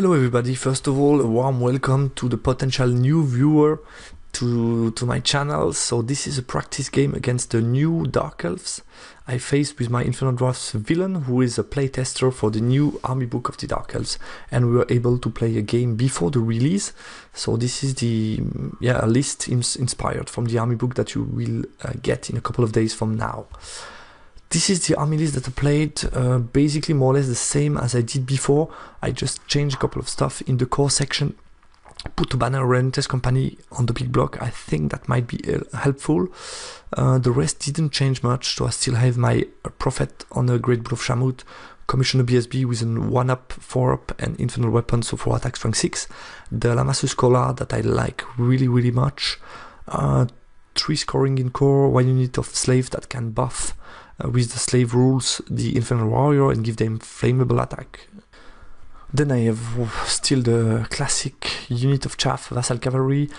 Hello everybody, first of all a warm welcome to the potential new viewer to my channel. So this is a practice game against the new Dark Elves I faced with my Infernal Dwarves villain, who is a playtester for the new army book of the Dark Elves, and we were able to play a game before the release. So this is the a list inspired from the army book that you will get in a couple of days from now. This is the army list that I played, basically more or less the same as I did before. I just changed a couple of stuff in the core section, put a banner Relentless Company on the big block. I think that might be helpful. The rest didn't change much, so I still have my Prophet on a Great Bull of Shamut, Commissioner BSB with an 1-up, 4-up and Infernal Weapon, so 4 attack strength 6. The Lamassu Scholar that I like really much. 3 scoring in core, 1 unit of slave that can buff with the slave rules the Infernal Warrior and give them flammable attack. Then I have still the classic unit of Chaff, Vassal Cavalry,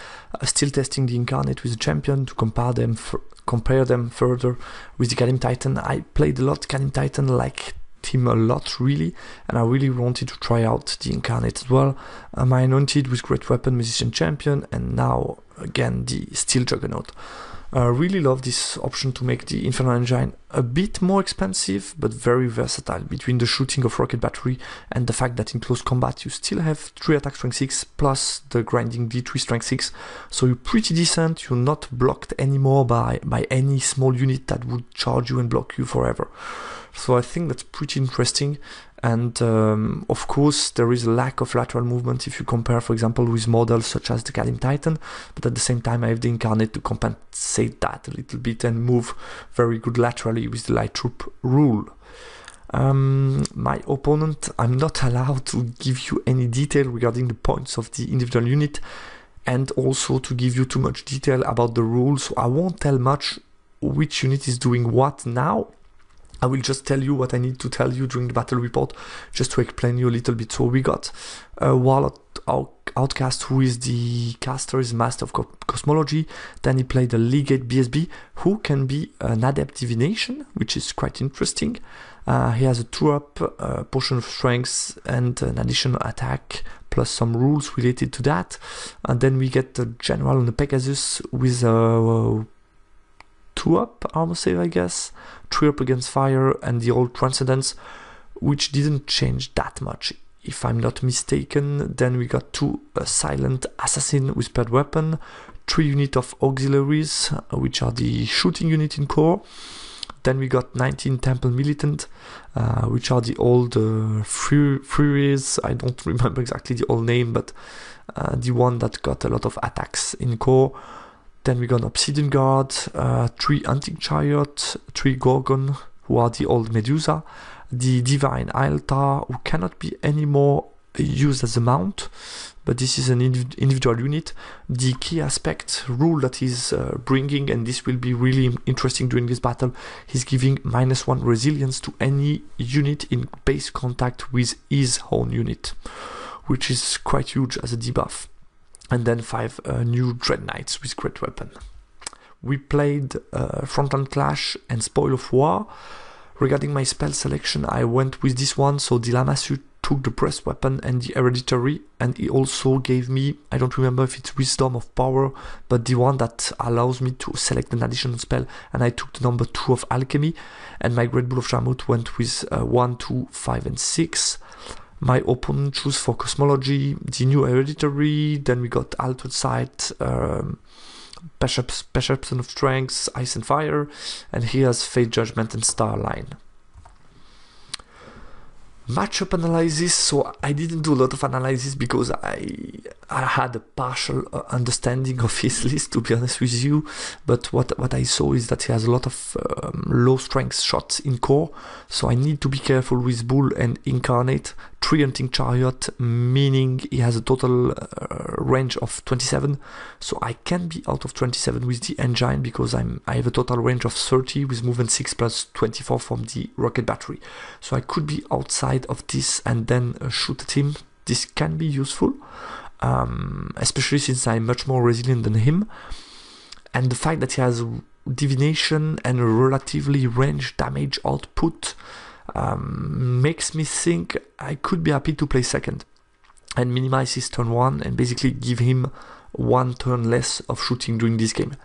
still testing the Incarnate with the Champion to compare them further with the Galim Titan. I played a lot Galim Titan, liked him a lot really, and I really wanted to try out the Incarnate as well. My Anointed with Great Weapon, Musician Champion, and now again the Steel Juggernaut. Really love this option to make the Infernal Engine a bit more expensive, but very versatile between the shooting of Rocket Battery and the fact that in close combat you still have 3 attack strength 6 plus the grinding D3 strength 6, so you're pretty decent. You're not blocked anymore by any small unit that would charge you and block you forever. So I think that's pretty interesting. And of course there is a lack of lateral movement if you compare, for example, with models such as the Galim Titan, but at the same time I have the Incarnate to compensate that a little bit and move very good laterally with the Light Troop rule. My opponent, I'm not allowed to give you any detail regarding the points of the individual unit, and also to give you too much detail about the rules, so I won't tell much which unit is doing what now. I will just tell you what I need to tell you during the battle report, just to explain you a little bit. So we got Warlord Outcast, who is the caster, is Master of Cosmology. Then he played a Legate BSB, who can be an Adept Divination, which is quite interesting. He has a 2-up, Potion of Strength, and an additional attack, plus some rules related to that. And then we get the General on the Pegasus with a 2-up armor save, I guess, 3-up against fire, and the old Transcendence, which didn't change that much if I'm not mistaken. Then we got 2 Silent Assassin with paired weapon, 3 unit of auxiliaries, which are the shooting unit in core. Then we got 19 Temple Militant, which are the old Furies. I don't remember exactly the old name, but the one that got a lot of attacks in core. Then we got Obsidian Guard, 3 Hunting Chariot, 3 Gorgon, who are the old Medusa, the Divine Altar, who cannot be anymore used as a mount, but this is an individual unit. The key aspect rule that he's bringing, and this will be really interesting during this battle, he's giving -1 resilience to any unit in base contact with his own unit, which is quite huge as a debuff. And then 5 new Dread Knights with Great Weapon. We played Frontline Clash and Spoil of War. Regarding my spell selection, I went with this one, so the Lamassu took the Breast Weapon and the Hereditary, and he also gave me, I don't remember if it's Wisdom of Power, but the one that allows me to select an additional spell, and I took the number 2 of Alchemy, and my Great Bull of Shamut went with 1, 2, 5 and 6. My opponent chose for Cosmology, the new Hereditary. Then we got Altered Sight, Perception of Strength, Ice and Fire, and he has Fate Judgment and Starline. Matchup analysis, so I didn't do a lot of analysis because I had a partial understanding of his list, to be honest with you, but what I saw is that he has a lot of low strength shots in core, so I need to be careful with Bull and Incarnate. 3 Hunting Chariot, meaning he has a total range of 27, so I can be out of 27 with the engine because I have a total range of 30 with movement 6 plus 24 from the Rocket Battery, so I could be outside of this and then shoot at him. This can be useful, especially since I'm much more resilient than him, and the fact that he has divination and a relatively range damage output makes me think I could be happy to play second. and minimize his turn 1 and basically give him 1 turn less of shooting during this game.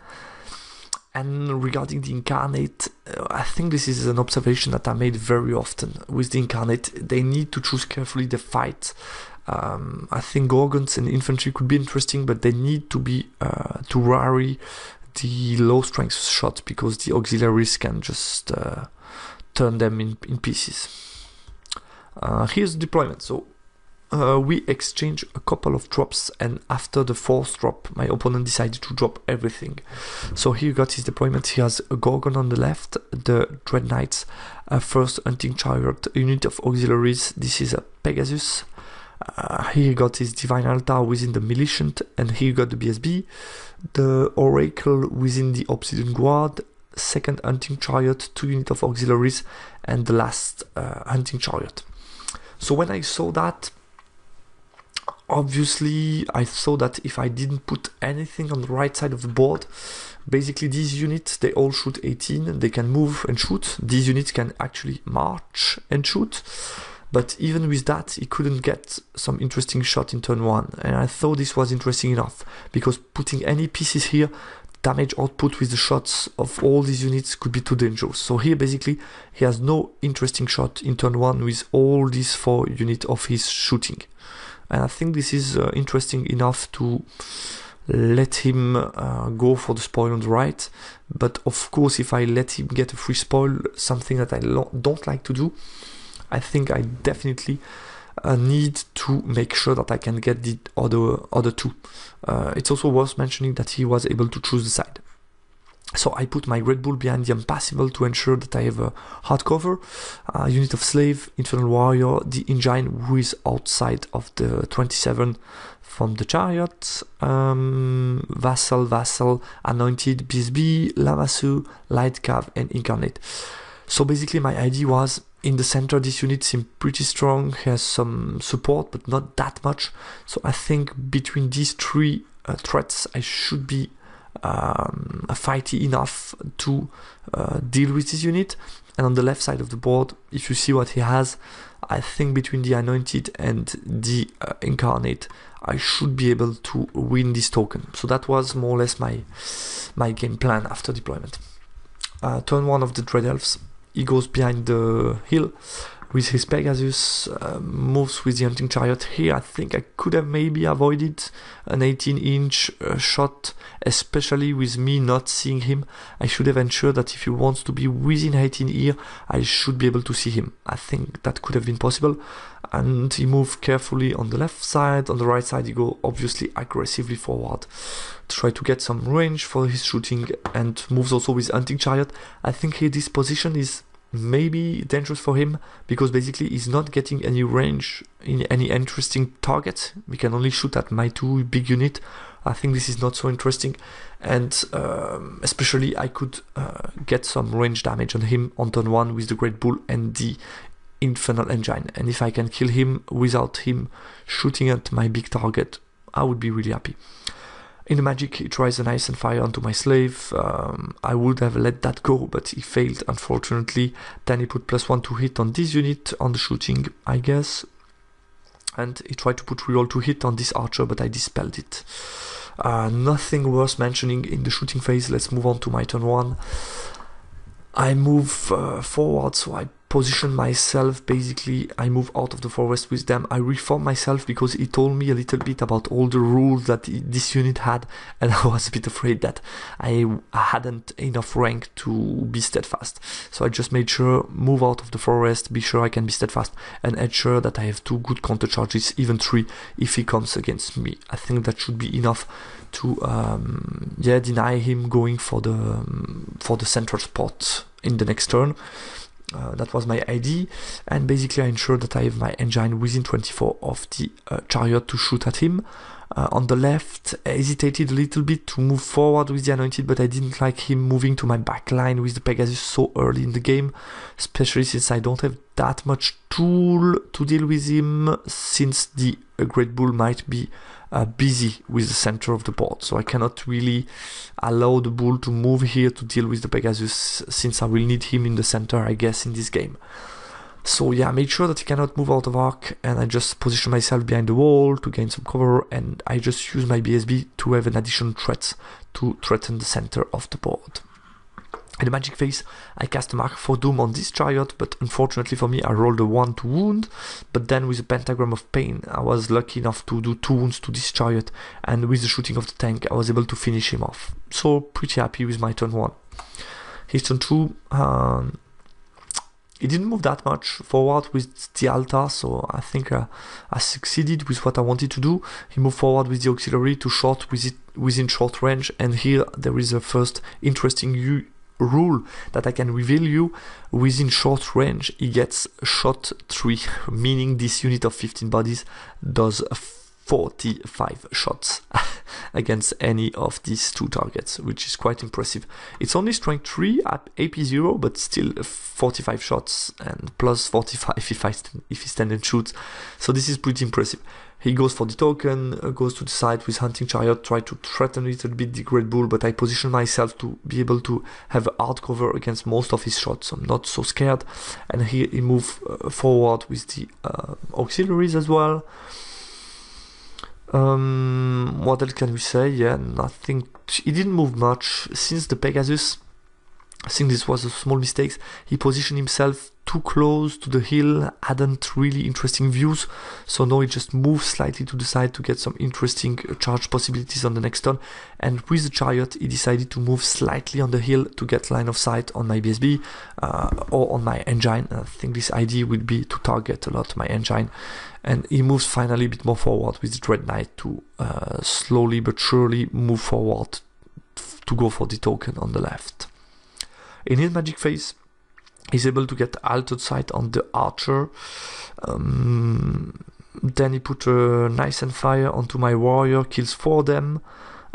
And regarding the Incarnate, I think this is an observation that I made very often with the Incarnate. They need to choose carefully the fight. I think Gorgons and Infantry could be interesting, but they need to be to vary the low strength shot, because the auxiliaries can just turn them in pieces. Here's the deployment. So we exchanged a couple of drops, and after the 4th drop my opponent decided to drop everything. So here you got his deployment. He has a Gorgon on the left, the Dread Knights, a first hunting chariot, a unit of auxiliaries. This is a Pegasus. Here you got his Divine Altar within the Militiant, and here you got the BSB, the Oracle within the Obsidian Guard, second hunting chariot, 2 units of auxiliaries, and the last hunting chariot. So when I saw that, obviously I saw that if I didn't put anything on the right side of the board, basically these units, they all shoot 18, they can move and shoot. These units can actually march and shoot, but even with that he couldn't get some interesting shot in turn 1, and I thought this was interesting enough, because putting any pieces here, damage output with the shots of all these units could be too dangerous. So here basically he has no interesting shot in turn 1 with all these 4 units of his shooting. And I think this is interesting enough to let him go for the spoil on the right. But of course, if I let him get a free spoil, something that I don't like to do, I think I definitely need to make sure that I can get the other 2. It's also worth mentioning that he was able to choose the side. So I put my Red Bull behind the Impassable to ensure that I have a hard cover, unit of Slave, Infernal Warrior, the Engine who is outside of the 27 from the Chariot, Vassal, Anointed, BSB, Lamassu, Light Cav, and Incarnate. So basically my idea was, in the center this unit seems pretty strong, has some support but not that much. So I think between these 3 threats I should be fighty enough to deal with this unit. And on the left side of the board, if you see what he has, I think between the Anointed and the Incarnate I should be able to win this token. So that was more or less my game plan after deployment. Turn 1 of the Dread Elves, he goes behind the hill with his Pegasus, moves with the hunting chariot. Here I think I could have maybe avoided an 18-inch shot, especially with me not seeing him. I should have ensured that if he wants to be within 18 here, I should be able to see him. I think that could have been possible. And he moved carefully on the left side. On the right side he go obviously aggressively forward to try to get some range for his shooting, and moves also with hunting chariot. I think here this position is maybe dangerous for him, because basically he's not getting any range in any interesting target. We can only shoot at my 2 big unit. I think this is not so interesting, and especially I could get some range damage on him on turn 1 with the Great Bull and the Infernal Engine, and if I can kill him without him shooting at my big target, I would be really happy. In the Magic, he tries an Ice and Fire onto my Slave. I would have let that go, but he failed, unfortunately. Then he put +1 to hit on this unit, on the shooting, I guess. And he tried to put reroll to hit on this Archer, but I dispelled it. Nothing worth mentioning in the shooting phase. Let's move on to my turn 1. I move forward, so I position myself. Basically I move out of the forest with them. I reform myself because he told me a little bit about all the rules that this unit had, and I was a bit afraid that I hadn't enough rank to be steadfast. So I just made sure, move out of the forest, be sure I can be steadfast, and ensure that I have 2 good counter charges, even 3 if he comes against me. I think that should be enough to deny him going for the central spot in the next turn. That was my idea, and basically I ensured that I have my engine within 24 of the chariot to shoot at him. On the left, I hesitated a little bit to move forward with the Anointed, but I didn't like him moving to my back line with the Pegasus so early in the game, especially since I don't have that much tool to deal with him, since the Great Bull might be busy with the center of the board. So I cannot really allow the Bull to move here to deal with the Pegasus, since I will need him in the center, I guess, in this game. So yeah, I made sure that he cannot move out of arc, and I just position myself behind the wall to gain some cover, and I just use my BSB to have an additional threat to threaten the center of the board. In the magic phase, I cast a Mark for Doom on this chariot, but unfortunately for me, I rolled a 1 to wound, but then with a pentagram of pain, I was lucky enough to do 2 wounds to this chariot, and with the shooting of the tank, I was able to finish him off. So, pretty happy with my turn 1. His turn 2, he didn't move that much forward with the altar, so I think I succeeded with what I wanted to do. He moved forward with the auxiliary to short with it within short range, and here there is a first interesting rule that I can reveal you. Within short range, he gets shot 3, meaning this unit of 15 bodies does 45 shots against any of these 2 targets, which is quite impressive. It's only strength 3 at AP 0, but still 45 shots and plus 45 if he stand and shoots. So this is pretty impressive. He goes for the token, goes to the side with Hunting Chariot, try to threaten a little bit the Great Bull, but I position myself to be able to have a hard cover against most of his shots, so I'm not so scared. And here he moves forward with the auxiliaries as well. What else can we say? Yeah, nothing. He didn't move much since the Pegasus. I think this was a small mistake. He positioned himself too close to the hill, hadn't really interesting views, so now he just moves slightly to the side to get some interesting charge possibilities on the next turn. And with the chariot, he decided to move slightly on the hill to get line of sight on my BSB or on my engine. I think this idea will be to target a lot my engine. And he moves finally a bit more forward with the Dread Knight to slowly but surely move forward to go for the token on the left. In his magic phase, he's able to get altered sight on the archer. Then he put a Nice and Fire onto my warrior, kills 4 of them.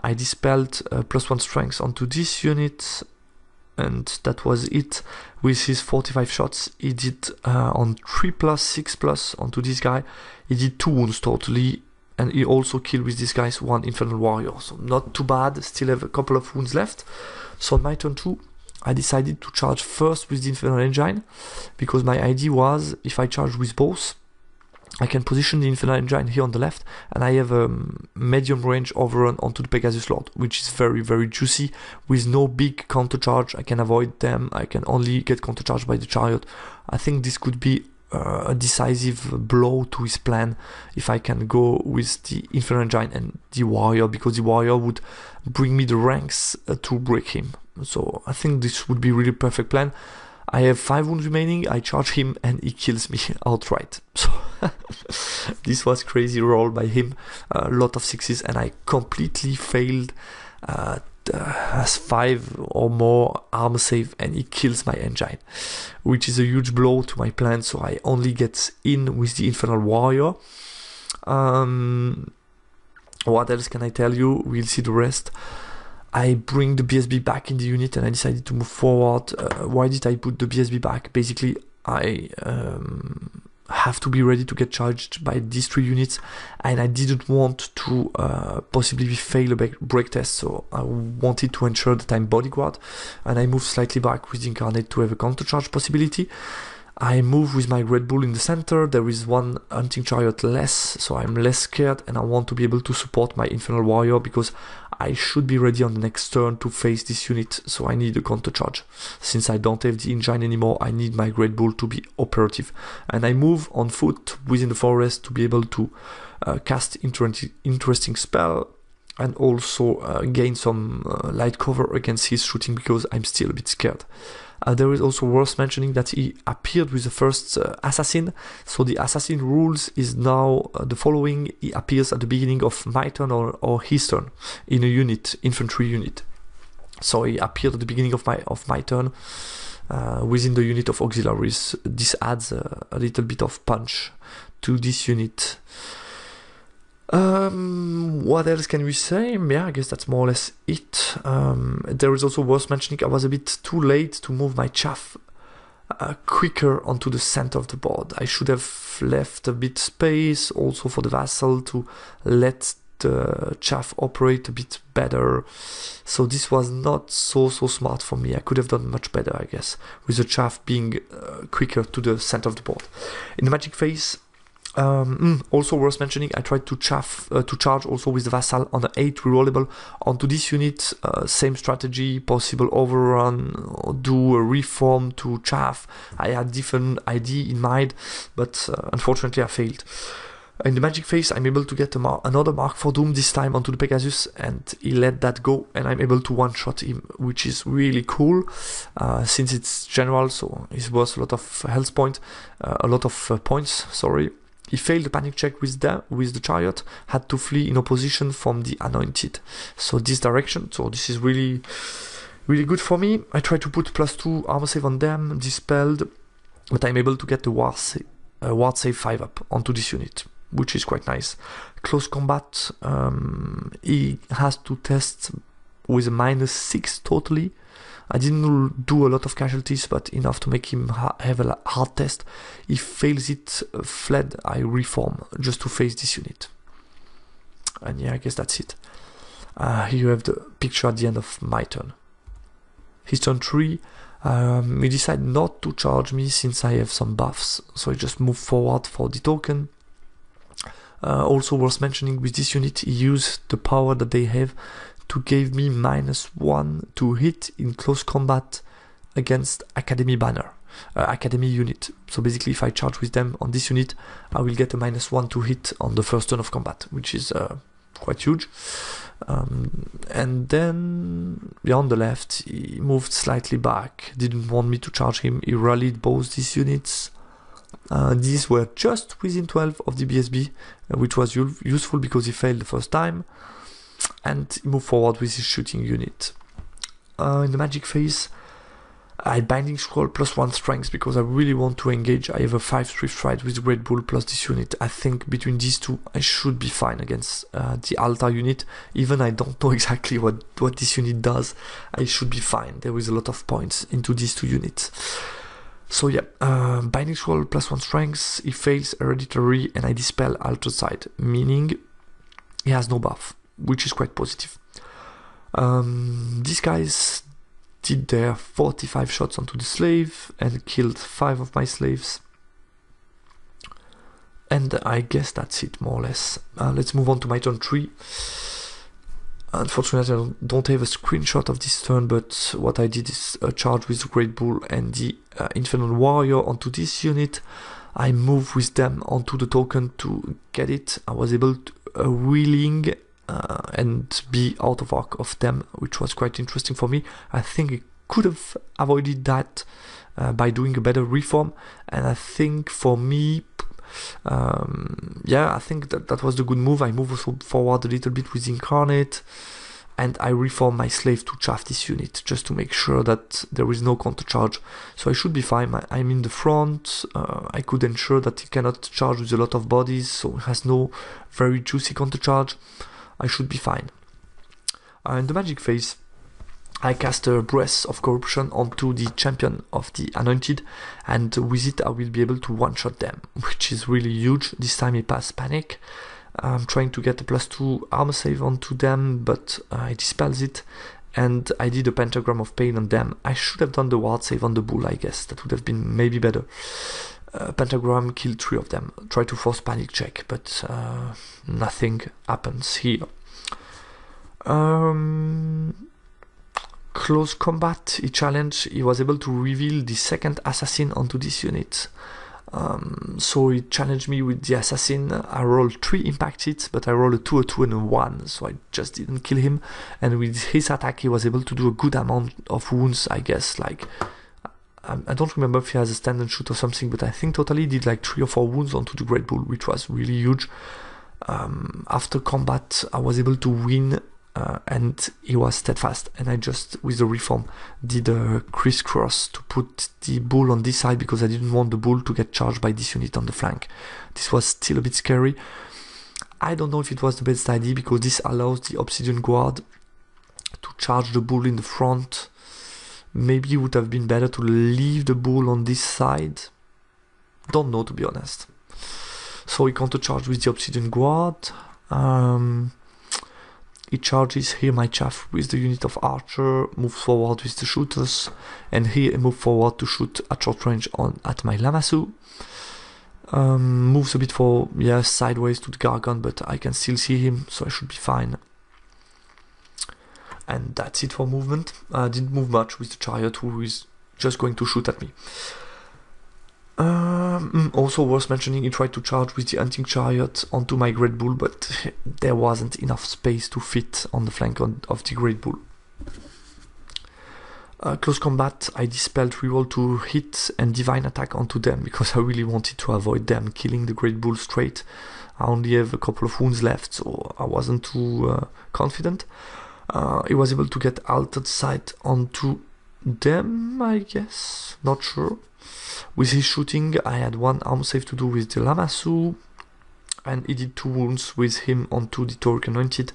I dispelled +1 strength onto this unit, and that was it. With his 45 shots, he did on 3+, 6+ onto this guy. He did 2 wounds totally, and he also killed with this guy's 1 Infernal Warrior. So not too bad, still have a couple of wounds left. So on my turn 2, I decided to charge first with the Infernal Engine, because my idea was, if I charge with both, I can position the Infernal Engine here on the left, and I have a medium range overrun onto the Pegasus Lord, which is very, very juicy, with no big counter charge. I can avoid them, I can only get counter charged by the chariot. I think this could be a decisive blow to his plan if I can go with the Infernal Engine and the Warrior, because the Warrior would bring me the ranks to break him. So I think this would be really perfect plan. I have 5 wounds remaining, I charge him and he kills me outright. So this was crazy roll by him, a lot of 6s, and I completely failed as 5 or more armor save, and he kills my engine, which is a huge blow to my plan. So I only get in with the Infernal Warrior. What else can I tell you? We'll see the rest. I bring the BSB back in the unit and I decided to move forward. Why did I put the BSB back? Basically, I have to be ready to get charged by these 3 units, and I didn't want to possibly fail a break test, so I wanted to ensure that I'm bodyguard, and I moved slightly back with the Incarnate to have a counter charge possibility. I move with my Red Bull in the center. There is 1 Hunting Chariot less, so I'm less scared, and I want to be able to support my Infernal Warrior, because I should be ready on the next turn to face this unit, so I need a counter charge. Since I don't have the engine anymore, I need my Great Bull to be operative. And I move on foot within the forest to be able to cast interesting spell, and also gain some light cover against his shooting, because I'm still a bit scared. There is also worth mentioning that he appeared with the first assassin. So the assassin rules is now the following: he appears at the beginning of my turn or his turn in a unit, infantry unit. So he appeared at the beginning of my turn within the unit of auxiliaries. This adds a little bit of punch to this unit. What else can we say? Yeah, I guess that's more or less it. There is also worth mentioning I was a bit too late to move my chaff quicker onto the center of the board. I should have left a bit space also for the vassal to let the chaff operate a bit better. So this was not so smart for me. I could have done much better, I guess, with the chaff being quicker to the center of the board. In the magic phase, also worth mentioning, I tried to charge also with the vassal on the 8 rerollable onto this unit. Same strategy, possible overrun, or do a reform to chaff. I had different idea in mind, but unfortunately I failed. In the magic phase, I'm able to get another Mark for Doom, this time onto the Pegasus, and he let that go, and I'm able to one-shot him, which is really cool, since it's general, so he's worth a lot of health points, sorry. He failed the panic check with the chariot, had to flee in opposition from the anointed. So this direction, so this is really good for me. I try to put +2 armor save on them, dispelled, but I'm able to get the ward save 5 up onto this unit, which is quite nice. Close combat, he has to test with a -6 totally. I didn't do a lot of casualties, but enough to make him have a hard test. If fails it, fled, I reform, just to face this unit. And yeah, I guess that's it. Here you have the picture at the end of my turn. His turn 3, he decided not to charge me since I have some buffs, so I just moved forward for the token. Also worth mentioning, with this unit, he used the power that they have to give me -1 to hit in close combat against Academy banner, Academy unit. So basically, if I charge with them on this unit, I will get a -1 to hit on the first turn of combat, which is quite huge. And then, yeah, on the left, he moved slightly back, didn't want me to charge him. He rallied both these units. These were just within 12 of the BSB, which was useful because he failed the first time. And he moved forward with his shooting unit. In the magic phase, I had Binding Scroll +1 strength because I really want to engage. I have a 5 Swift Ride with the Great Bull plus this unit. I think between these two, I should be fine against the Altar unit. Even I don't know exactly what this unit does, I should be fine. There is a lot of points into these two units. So yeah, Binding Scroll +1 strength, he fails Hereditary, and I dispel Altered Side, meaning he has no buff, which is quite positive. These guys did their 45 shots onto the slave and killed 5 of my slaves. And I guess that's it, more or less. Let's move on to my turn 3. Unfortunately, I don't have a screenshot of this turn, but what I did is a charge with the Great Bull and the Infernal Warrior onto this unit. I moved with them onto the token to get it. I was able to wheeling and be out of arc of them, which was quite interesting for me. I think I could have avoided that by doing a better reform, and I think for me, yeah, I think that was the good move. I move also forward a little bit with Incarnate, and I reform my slave to chaff this unit, just to make sure that there is no counter charge. So I should be fine. I'm in the front. I could ensure that he cannot charge with a lot of bodies, so it has no very juicy counter charge. I should be fine. In the magic phase, I cast a Breath of Corruption onto the champion of the Anointed, and with it I will be able to one-shot them, which is really huge. This time he passed Panic. I'm trying to get a +2 armor save onto them, but I dispels it, and I did a Pentagram of Pain on them. I should have done the ward save on the Bull, I guess. That would have been maybe better. Pentagram killed 3 of them. Try to force panic check, but nothing happens here. Close combat, he challenged. He was able to reveal the second assassin onto this unit. So he challenged me with the assassin. I rolled 3 impact hits, but I rolled a 2, a 2, and a 1, so I just didn't kill him. And with his attack, he was able to do a good amount of wounds, I guess. Like, I don't remember if he has a stand and shoot or something, but I think totally he did like 3 or 4 wounds onto the Great Bull, which was really huge. After combat, I was able to win, and he was steadfast, and I just, with the reform, did a crisscross to put the Bull on this side because I didn't want the Bull to get charged by this unit on the flank. This was still a bit scary. I don't know if it was the best idea because this allows the Obsidian Guard to charge the Bull in the front. Maybe it would have been better to leave the Bull on this side. Don't know, to be honest. So he counter-charged with the Obsidian Guard. he charges here my chaff with the unit of archer, moves forward with the shooters, and here he moves forward to shoot at short range at my Lamassu. Moves a bit for, yeah, sideways to the Gargon, but I can still see him, so I should be fine. And that's it for movement. I didn't move much with the chariot, who is just going to shoot at me. Also worth mentioning, he tried to charge with the hunting chariot onto my Great Bull, but there wasn't enough space to fit on the flank of the Great Bull. Close combat, I dispelled reroll to hit and divine attack onto them because I really wanted to avoid them killing the Great Bull straight. I only have a couple of wounds left, so I wasn't too confident. He was able to get altered sight onto them, I guess, not sure. With his shooting, I had one arm save to do with the Lamassu, and he did 2 wounds with him onto the Tauric Anointed.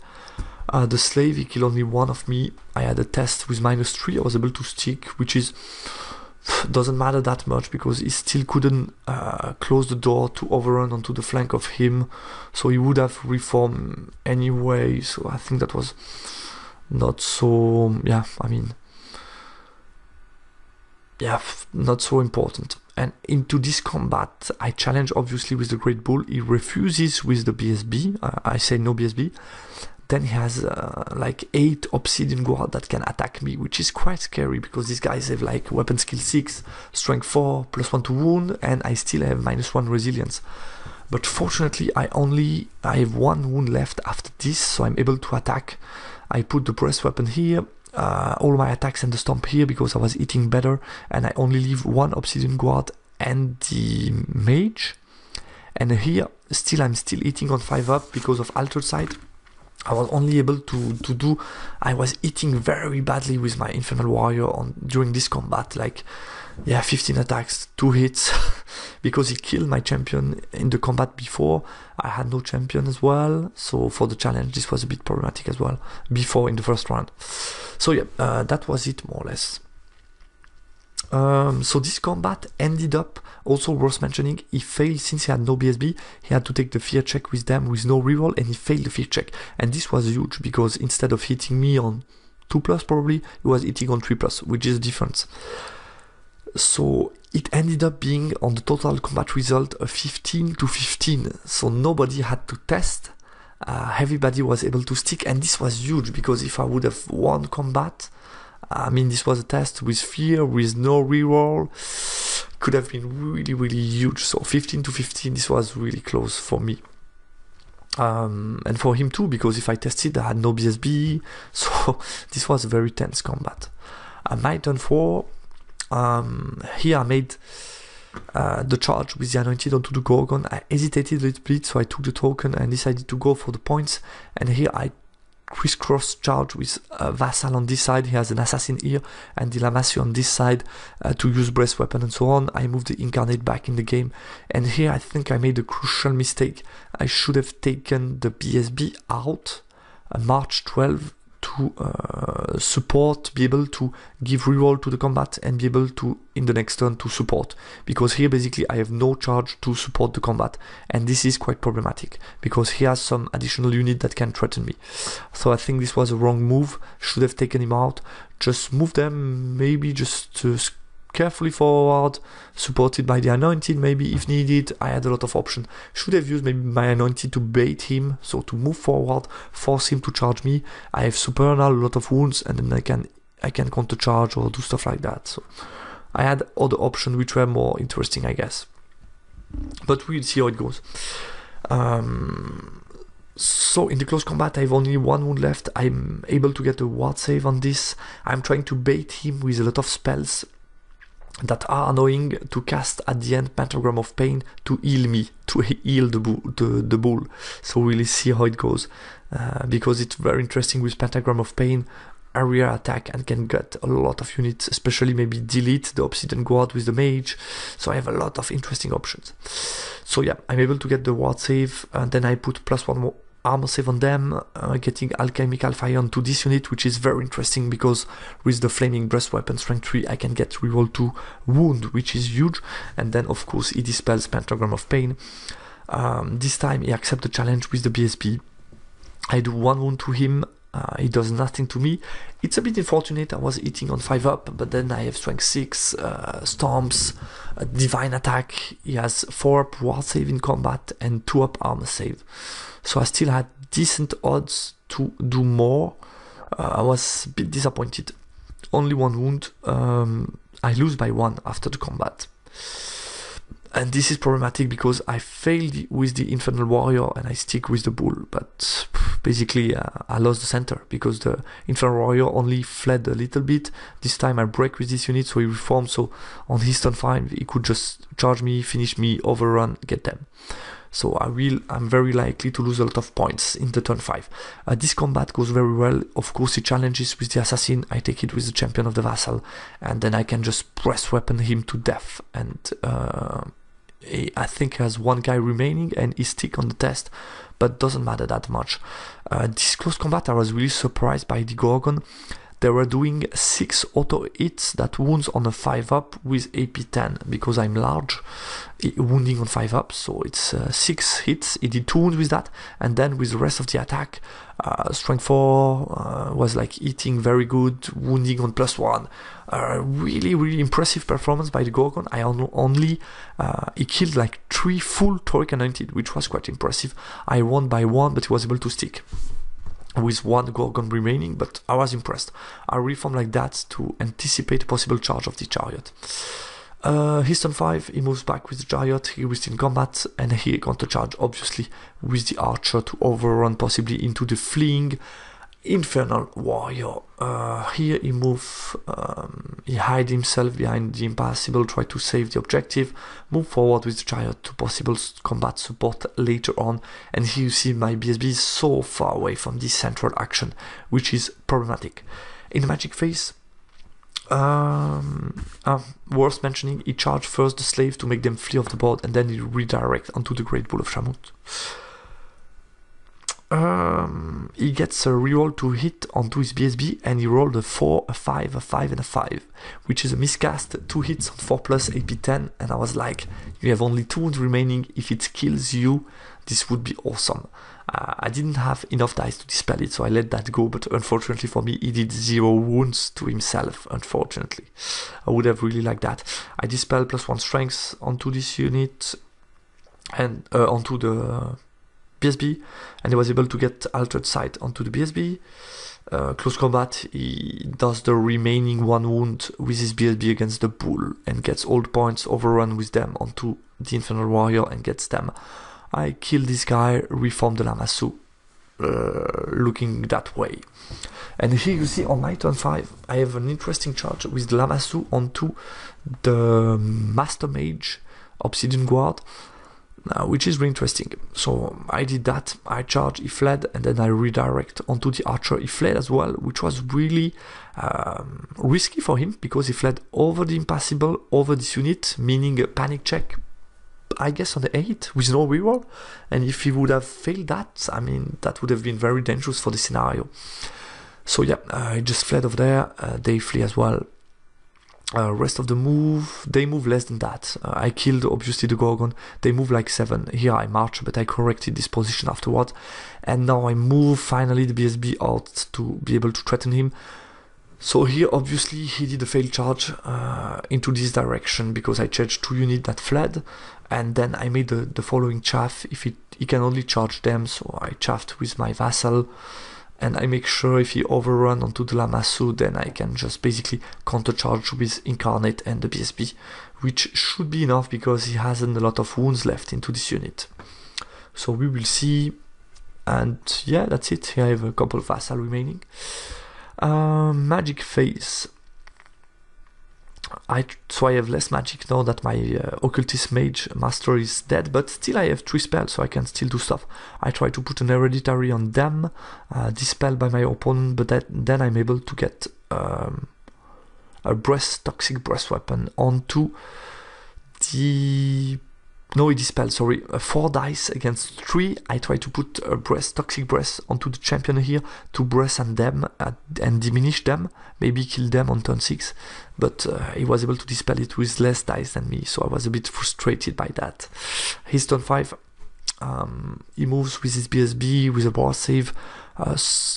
The slave, he killed only one of me. I had a test with -3, I was able to stick, which is doesn't matter that much because he still couldn't close the door to overrun onto the flank of him, so he would have reformed anyway, so I think that was not so, yeah, I mean, yeah, not so important. And into this combat, I challenge obviously with the Great Bull. He refuses with the BSB. I say no BSB. Then he has like 8 Obsidian Guard that can attack me, which is quite scary because these guys have like weapon skill 6, strength 4, +1 to wound, and I still have -1 resilience. But fortunately, I have 1 wound left after this, so I'm able to attack. I put the breast weapon here. All my attacks and the stomp here because I was eating better, and I only leave 1 Obsidian Guard and the mage. And here I'm still eating on 5 up because of altered sight. I was only able to do, I was eating very badly with my Infernal Warrior during this combat, like, yeah, 15 attacks, 2 hits, because he killed my champion in the combat before. I had no champion as well, so for the challenge this was a bit problematic as well, before in the first round. So yeah, that was it more or less. So this combat ended up, also worth mentioning, he failed since he had no BSB. He had to take the fear check with them with no reroll, and he failed the fear check. And this was huge because instead of hitting me on 2+ probably, he was hitting on 3+, which is the difference. So it ended up being on the total combat result a 15-15. So nobody had to test. Everybody was able to stick, and this was huge because if I would have won combat, I mean, this was a test with fear, with no reroll, could have been really, really huge. So 15-15, this was really close for me. And for him too, because if I tested, I had no BSB, so this was a very tense combat. My turn 4, here I made the charge with the Anointed onto the Gorgon. I hesitated a little bit, so I took the token and decided to go for the points. And here I crisscross charge with a Vassal on this side. He has an Assassin here, and the Lamassu on this side to use breast weapon and so on. I moved the Incarnate back in the game, and here I think I made a crucial mistake. I should have taken the BSB out March 12 to support, be able to give reroll to the combat and be able to, in the next turn, to support. Because here basically I have no charge to support the combat, and this is quite problematic because he has some additional unit that can threaten me. So I think this was a wrong move, should have taken him out, just move them, maybe just carefully forward, supported by the Anointed maybe if needed. I had a lot of options. Should have used maybe my Anointed to bait him, so to move forward, force him to charge me. I have Supernal, a lot of wounds, and then I can counter charge or do stuff like that. So I had other options which were more interesting, I guess. But we'll see how it goes. So in the close combat, I have only 1 wound left. I'm able to get a ward save on this. I'm trying to bait him with a lot of spells that are annoying to cast at the end. Pentagram of Pain to heal me, to heal the bull. So we'll see how it goes, because it's very interesting with Pentagram of Pain, area attack, and can get a lot of units, especially maybe delete the Obsidian Guard with the mage. So I have a lot of interesting options. So yeah, I'm able to get the ward save, and then I put +1 more armor save on them, getting Alchemical Fire onto this unit, which is very interesting because with the Flaming Breast Weapon strength 3 I can get reroll to wound, which is huge. And then of course he dispels Pentagram of Pain. This time he accepts the challenge with the BSB. I do 1 wound to him, He does nothing to me. It's a bit unfortunate. I was hitting on 5 up, but then I have strength 6, storms, divine attack. He has 4 up ward save in combat and 2 up armor save. So I still had decent odds to do more. I was a bit disappointed. Only 1 wound. I lose by 1 after the combat. And this is problematic because I failed with the Infernal Warrior and I stick with the Bull. But basically I lost the center because the Infernal Warrior only fled a little bit. This time I break with this unit, so he reformed. So on his turn 5 he could just charge me, finish me, overrun, get them. So I'm very likely to lose a lot of points in the turn 5. This combat goes very well. Of course, he challenges with the assassin. I take it with the champion of the vassal, and then I can just press weapon him to death. And I think he has 1 guy remaining, and he stick on the test, but doesn't matter that much. This close combat, I was really surprised by the Gorgon. They were doing 6 auto hits that wounds on a 5 up with AP 10 because I'm large, wounding on 5 up, so it's 6 hits. He did 2 wounds with that, and then with the rest of the attack, strength 4 was like hitting very good, wounding on +1. Really impressive performance by the Gorgon. He killed like 3 full Toric Anointed, which was quite impressive. I won by 1, but he was able to stick with 1 Gorgon remaining, but I was impressed. I reformed like that to anticipate a possible charge of the chariot. His turn 5, he moves back with the chariot, he was in combat, and he counter charge obviously with the archer to overrun possibly into the fleeing Infernal Warrior. Here he he hide himself behind the impassable, try to save the objective, move forward with the chariot to possible combat support later on, and here you see my BSB is so far away from this central action, which is problematic. In the magic phase, worth mentioning, he charged first the slaves to make them flee off the board, and then he redirect onto the Great Bull of Shamut. He gets a reroll to hit onto his BSB, and he rolled a 4, a 5, a 5, and a 5, which is a miscast, 2 hits on 4 plus AP 10, and I was like, you have only 2 wounds remaining. If it kills you, this would be awesome. I didn't have enough dice to dispel it, so I let that go, but unfortunately for me, he did 0 wounds to himself, unfortunately. I would have really liked that. I dispel +1 strength onto this unit, and onto the BSB, and he was able to get Altered Sight onto the BSB. Close combat, he does the remaining 1 wound with his BSB against the Bull, and gets all the points, overrun with them onto the Infernal Warrior, and gets them. I kill this guy, reform the Lamassu, looking that way. And here you see on my turn 5, I have an interesting charge with the Lamassu onto the Master Mage Obsidian Guard, which is really interesting. So I did that, I charge, he fled, and then I redirect onto the archer. He fled as well, which was really risky for him, because he fled over the impassable, over this unit, meaning a panic check, I guess on the 8 with no reroll, and if he would have failed that, I mean, that would have been very dangerous for the scenario. So yeah, I just fled over there, they flee as well. Rest of the move, they move less than that. I killed obviously the Gorgon, they move like 7. Here I march, but I corrected this position afterwards, and now I move finally the BSB out to be able to threaten him. So here obviously he did a failed charge into this direction, because I charged 2 units that fled, and then I made the following chaff. If he can only charge them, so I chaffed with my vassal, and I make sure if he overrun onto the Lamassu, then I can just basically counter charge with Incarnate and the BSB, which should be enough because he hasn't a lot of wounds left into this unit. So we will see, and yeah, that's it. Here I have a couple of vassal remaining. Magic phase. So I have less magic now that my Occultist Mage Master is dead, but still I have 3 spells, so I can still do stuff. I try to put an Hereditary on them, dispel by my opponent, but then I'm able to get a Toxic Breath Weapon onto the... No, he dispelled, sorry, 4 dice against 3. I try to put a Toxic Breath onto the champion here to breath on them and diminish them, maybe kill them on turn 6, but he was able to dispel it with less dice than me, so I was a bit frustrated by that. His turn 5, he moves with his BSB with a war save,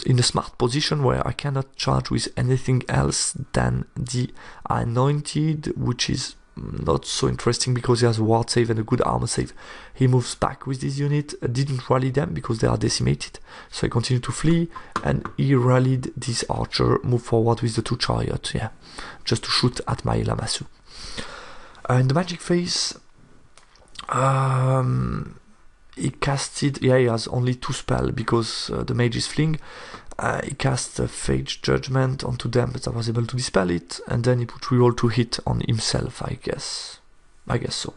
in a smart position where I cannot charge with anything else than the Anointed, which is not so interesting because he has a ward save and a good armor save. He moves back with this unit, didn't rally them because they are decimated, so I continue to flee, and he rallied this archer, moved forward with the 2 chariots, yeah, just to shoot at my Lamassu. In the magic phase, he casted, he has only 2 spells because the mage is fleeing. He cast a Fate Judgment onto them, but I was able to dispel it, and then he put reroll to hit on himself, I guess so.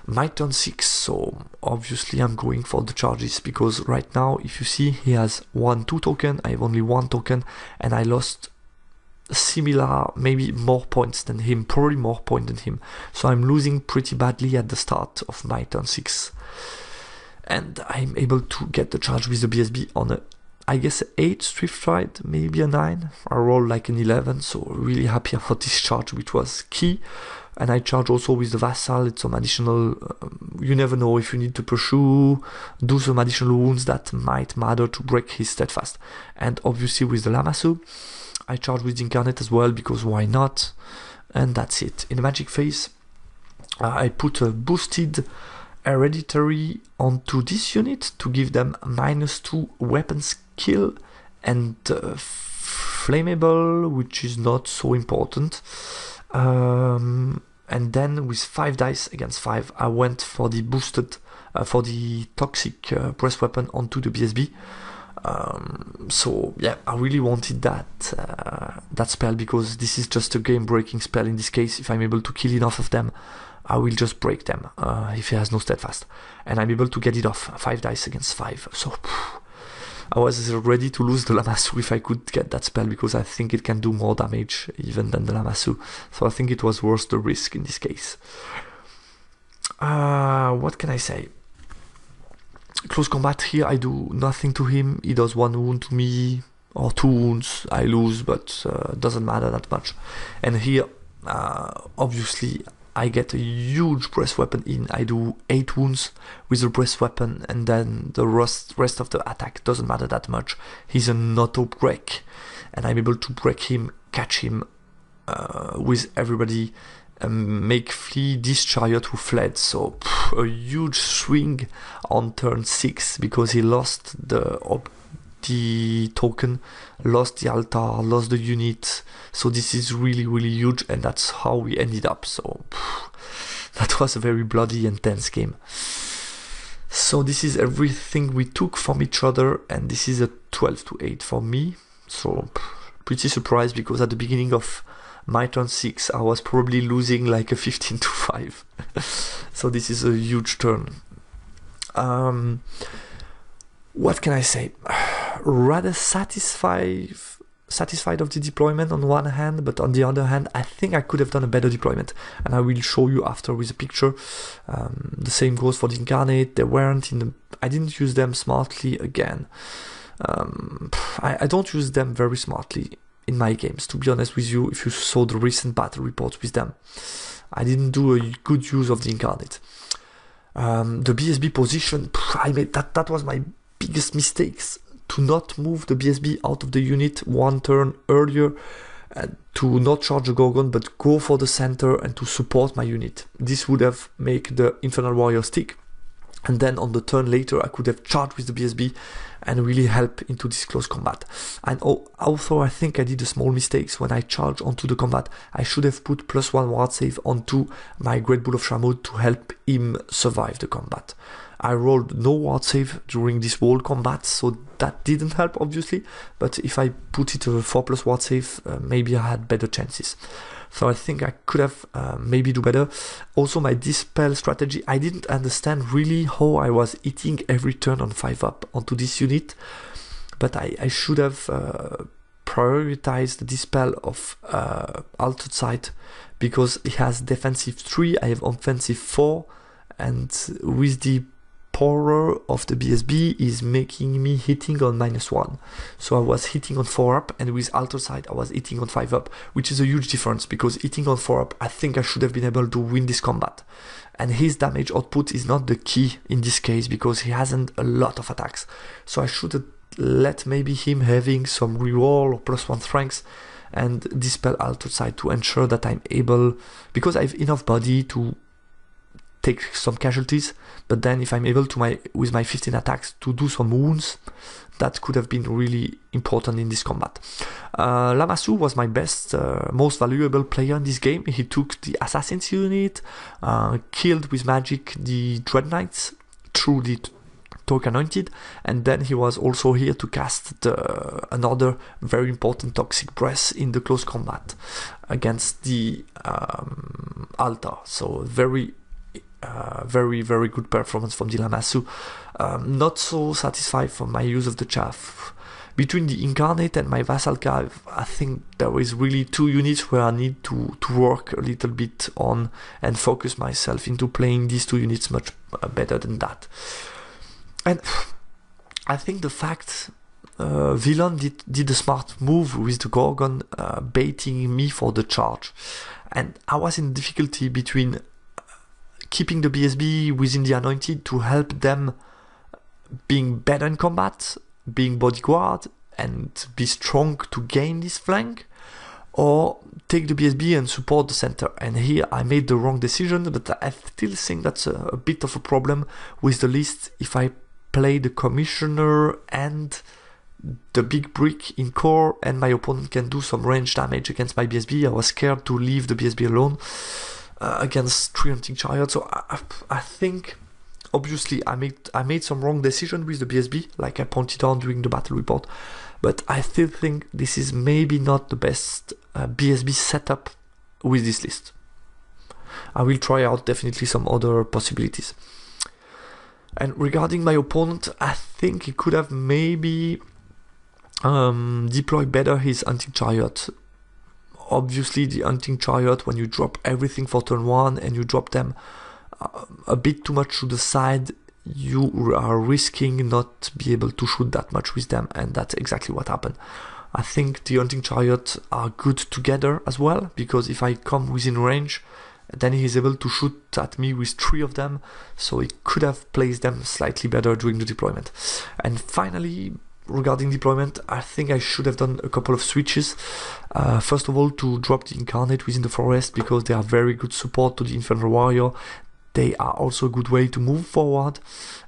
My turn 6, so obviously I'm going for the charges, because right now, if you see, he has 1/2 token, I have only 1 token, and I lost similar, maybe more points than him, probably more points than him, so I'm losing pretty badly at the start of my turn 6. And I'm able to get the charge with the BSB on a, I guess, 8 Swift Ride, maybe a 9. I rolled like an 11, so really happy about this charge, which was key. And I charge also with the Vassal. It's some additional, you never know if you need to pursue, do some additional wounds that might matter to break his Steadfast. And obviously with the Lamassu, I charge with the Incarnate as well, because why not? And that's it. In the magic phase, I put a boosted Hereditary onto this unit to give them -2 weapon skill and flammable, which is not so important. And then with 5 dice against 5, I went for the boosted, for the toxic breast weapon onto the BSB. So yeah, I really wanted that spell, because this is just a game-breaking spell in this case. If I'm able to kill enough of them, I will just break them if he has no Steadfast. And I'm able to get it off, 5 dice against 5. So I was ready to lose the Lamassu if I could get that spell, because I think it can do more damage even than the Lamassu. So I think it was worth the risk in this case. What can I say? Close combat here, I do nothing to him. He does 1 wound to me, or 2 wounds. I lose, but doesn't matter that much. And here, obviously, I get a huge breast weapon in. I do 8 wounds with the breast weapon, and then the rest of the attack doesn't matter that much. He's an auto break, and I'm able to break him, catch him with everybody, make flee this chariot who fled. So a huge swing on turn 6, because he lost the token, lost the altar, lost the unit. So this is really, really huge, and that's how we ended up. So that was a very bloody and tense game. So this is everything we took from each other, and this is a 12-8 for me. So pretty surprised, because at the beginning of my turn 6 I was probably losing like a 15-5. So this is a huge turn. What can I say? Rather satisfied of the deployment on one hand, but on the other hand, I think I could have done a better deployment, and I will show you after with a picture. The same goes for the Incarnate. They weren't in the, I didn't use them smartly again. I don't use them very smartly in my games, to be honest with you. If you saw the recent battle reports with them, I didn't do a good use of the Incarnate. The BSB position, I made that was my biggest mistakes, to not move the BSB out of the unit 1 turn earlier, to not charge a Gorgon but go for the center and to support my unit. This would have made the Infernal Warrior stick, and then on the turn later I could have charged with the BSB and really help into this close combat. And also I think I did a small mistakes when I charged onto the combat. I should have put +1 ward save onto my Great Bull of Shamroud to help him survive the combat. I rolled no ward save during this whole combat, so that didn't help obviously, but if I put it a 4+ ward save, maybe I had better chances. So I think I could have maybe do better. Also my dispel strategy, I didn't understand really how I was hitting every turn on 5-up onto this unit, but I should have prioritized the dispel of Altered Sight, because it has defensive 3, I have offensive 4, and with the power of the BSB is making me hitting on -1. So I was hitting on 4-up, and with Alter Sight I was hitting on 5-up, which is a huge difference, because hitting on 4-up, I think I should have been able to win this combat. And his damage output is not the key in this case, because he hasn't a lot of attacks. So I should at let maybe him having some reroll or +1 strength and dispel outside to ensure that I'm able, because I have enough body to take some casualties, but then if I'm able to with my 15 attacks to do some wounds, that could have been really important in this combat. Lamassu was my best, most valuable player in this game. He took the Assassin's unit, killed with magic the Dread Knights through the Torque Anointed, and then he was also here to cast another very important Toxic Breath in the close combat against the Altar. So very good performance from the Lamassu. Not so satisfied from my use of the Chaff. Between the Incarnate and my Vassal Cav, I think there is really two units where I need to work a little bit on and focus myself into playing these two units much better than that. And I think the fact Villain did a smart move with the Gorgon baiting me for the charge, and I was in difficulty between keeping the BSB within the Anointed to help them being better in combat, being bodyguard, and be strong to gain this flank, or take the BSB and support the center. And here I made the wrong decision, but I still think that's a bit of a problem with the list. If I play the Commissioner and the big brick in core and my opponent can do some range damage against my BSB, I was scared to leave the BSB alone against 3 Hunting Chariot. So I think obviously I made some wrong decision with the BSB, like I pointed out during the battle report, but I still think this is maybe not the best BSB setup with this list. I will try out definitely some other possibilities. And regarding my opponent, I think he could have maybe deployed better his Hunting Chariot. Obviously the Hunting Chariot, when you drop everything for turn 1 and you drop them a bit too much to the side, you are risking not be able to shoot that much with them, and that's exactly what happened. I think the Hunting Chariot are good together as well, because if I come within range, then he's able to shoot at me with 3 of them, so he could have placed them slightly better during the deployment. And finally, regarding deployment, I think I should have done a couple of switches. First of all, to drop the Incarnate within the forest, because they are very good support to the Infernal Warrior. They are also a good way to move forward,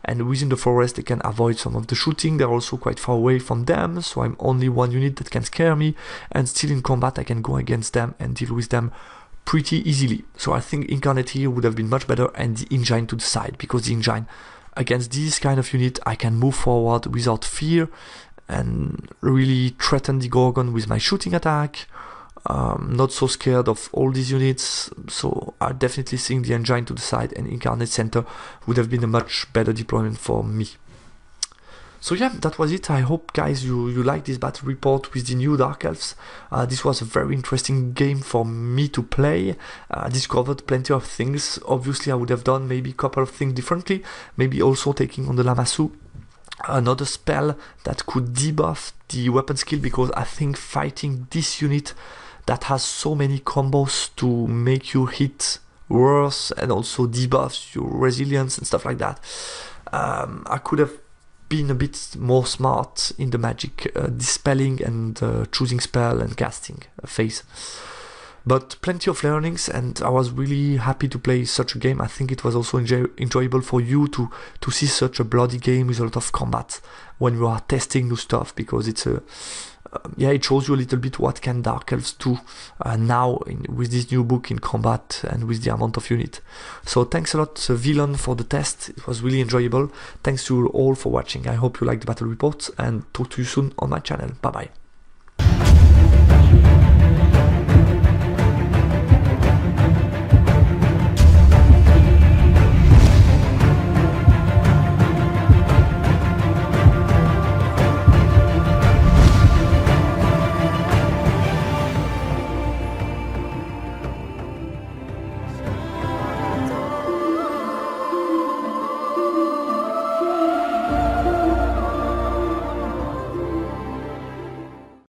and within the forest they can avoid some of the shooting. They're also quite far away from them, so I'm only one unit that can scare me, and still in combat I can go against them and deal with them pretty easily. So I think Incarnate here would have been much better, and the Engine to the side, because the Engine against this kind of unit I can move forward without fear and really threaten the Gorgon with my shooting attack. Not so scared of all these units, so I definitely think the Engine to the side and Incarnate center would have been a much better deployment for me. So yeah, that was it. I hope, guys, you liked this battle report with the new Dark Elves. This was a very interesting game for me to play. I discovered plenty of things. Obviously I would have done maybe a couple of things differently, maybe also taking on the Lamassu another spell that could debuff the weapon skill, because I think fighting this unit that has so many combos to make you hit worse and also debuffs your resilience and stuff like that, I could have been a bit more smart in the magic dispelling and choosing spell and casting phase. But plenty of learnings, and I was really happy to play such a game. I think it was also enjoyable for you to see such a bloody game with a lot of combat when you are testing new stuff, because it's a yeah, it shows you a little bit what can Dark Elves do now with this new book in combat and with the amount of unit. So thanks a lot, Villain, for the test. It was really enjoyable. Thanks to you all for watching. I hope you liked the battle report, and talk to you soon on my channel. Bye bye.